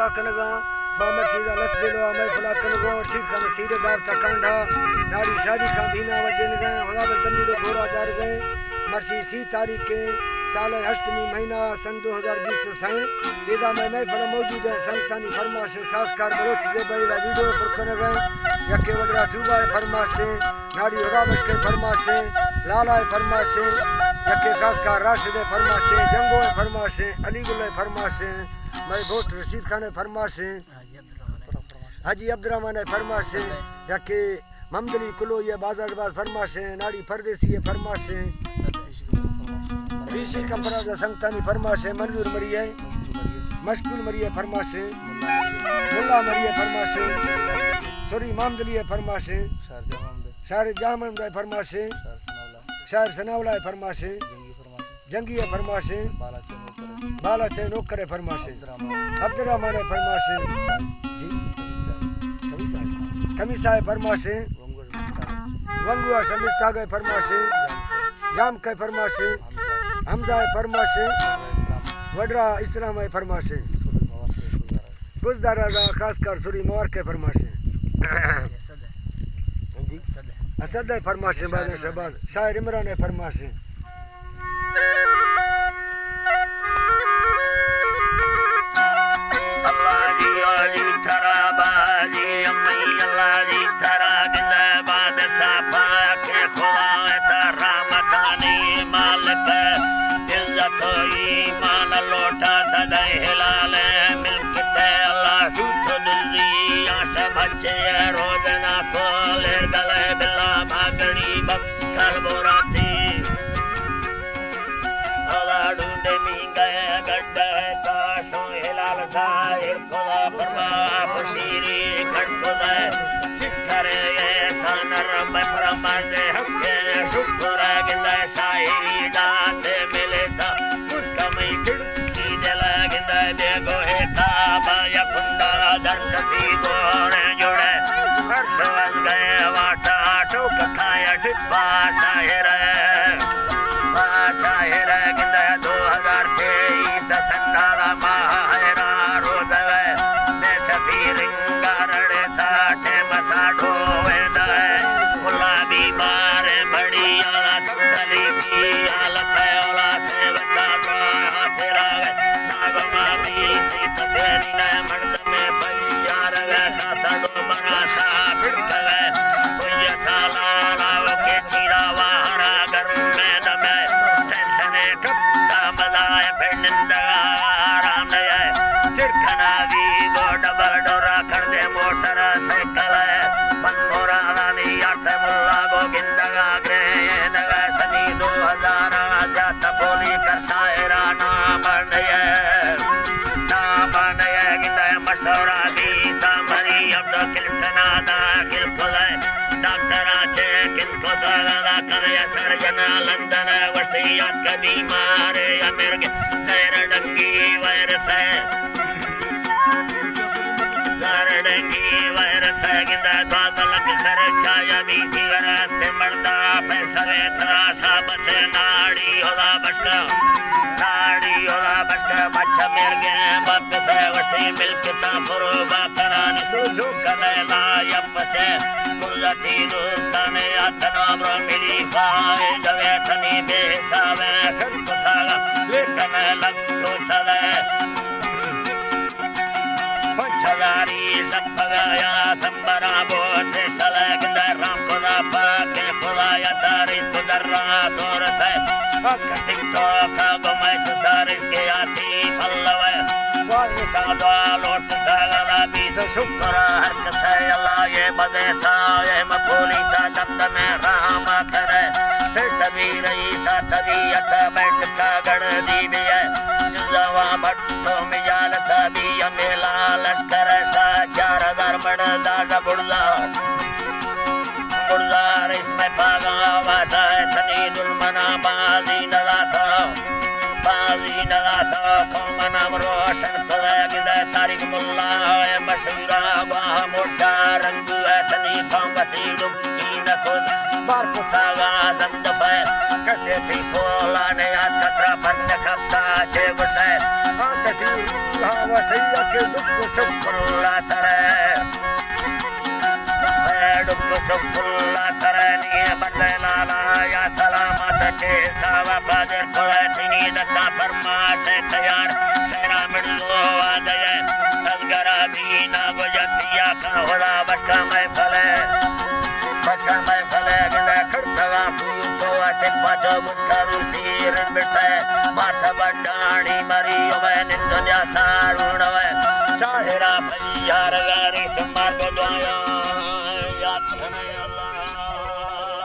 का कनगा बामर सीधा लस बेलो मैं फला कनगो और सीध का सीधे दाव तकांडा नाड़ी शादी का भीना वजन गए होगा बदनी लो घोड़ा दार गए मरसी सी तारीख के साल अष्टमी महीना सन 2020 में साए बेदा में फल मौजूद है संतानी फरमाश खास कर बलोच दे बड़ा वीडियो पर कनगा यके वगरा सूबा फरमाश नाड़ी होगा बस के फरमाश लाला फरमाश यके खास कर राशिद फरमाश जंगो फरमाश अलीगुल फरमाश मैं दोस्त रशीद खान फरमाश हाजी अब्दुर्रहमान फरमाश यके ममदली कुलो ये बाजार बाज फरमाश नाड़ी परदेसी फरमाश ऋषि कंपरा संतानी फरमाश मंजूर मरिए मशकूल मरिए फरमाश मुल्ला मरिए फरमाश सोरी मामदली फरमाश शार जामन फरमाश शार सनावला फरमाश जंगी फरमाश बाला चे नौकर फरमाश अब्दुर्रहमान फरमाश जी कमीसा फरमाश वंगुआ समिस्ता गए फरमाश जाम के फरमाश हमजा फरमाश वडरा इस्लाम फरमाश गुजदारा खास कर सुरी मवार के फरमाश जी असद फरमाश बाद शहबाज शायर इमरान फरमाश रोजना कोलेर गले बिल्ला भागड़ी बक्कल बोराती अला ढूंढे मी गए गड्ढे ताशो हिलाल साहिर कोला परवा पशीरी खड़कोदा चिक्करे ऐसा नरम परमादे हक्के शुक्र गिंदा शायरी दाते मिले था उसका मैं खिड़की दे लगिंदा देखो है काबा या कुंडा दरकती गोरे सवज गए वाटा टोक खाया टिप्पा शायर गिंदा 2023 सन्नाला माहरा रोज गए देश फिरिंगा रड़े ताटे मसाडो वेदा गुलाबी बारे बड़ी आला तली की हालत है ओला से बंदा तेरा नाग मामी तेरी न मर्द में बयार गए साडो बड़ा सा लंदन वसीयत कभी मारे अमेरिका सैर डंगी वायरस है गिंदा द्वादलक खर्चा यमी रास्ते मर्दा पैसरे त्रासा बसे नाड़ी होला बशका बच्चा मेर गए वक्त है वसी मिलकता फरोबा करानी सोचो कलेला यपसे कुलती दोस्ताने यातना ब्रो मिली फाए जवे थनी बेसावे खर्च पतागा लेकिन लग तो सले पंचदारी संपगाया संबरा बोते सलग दराम खुदा पाके खुदाया तारिस गुजरा तोरत है अकटिक तो का गुमच सारिस के आती पल्लवे वार सादा लोट दागला बीत शुक्र हर कसे अल्लाह ये बदे सा ये मकोली ता दंद में राम करे से तभी रही सा तभी अत बैठ का गड़ दी भी है जुजावा भट्टो मिजाल सभी मेला लश्कर सा 4000 मर्दा बुढ़ा इसमें पागा वासा है थनी दुलमना बाजी नलाता कौमना रोशन कदा गिदा तारिक मुल्ला है मशहूरा वाह मोटा रंग है थनी कौमती दुखी न खुद बार पुतागा संदफ है कसे थी फोला ने याद कतरा पर नखता छे बसे आते थी हवा सैया के दुख सुखुल्ला सरे दुख सुखुल्ला सरे नी बंदे लाला या सलामत छे सावा पादर पलटनी दस्ता फरमा से तैयार सेरा मिलो आदय अलगरा भी ना गुजतिया का होला बसका महफले गिंदा खड़तवा फूल अटक पाचो मुस्कारू सीर बिटे माथा बड्डाणी मरी ओवे निंदया सारुणवे शाहिरा भैया रे संमार बदवाया याद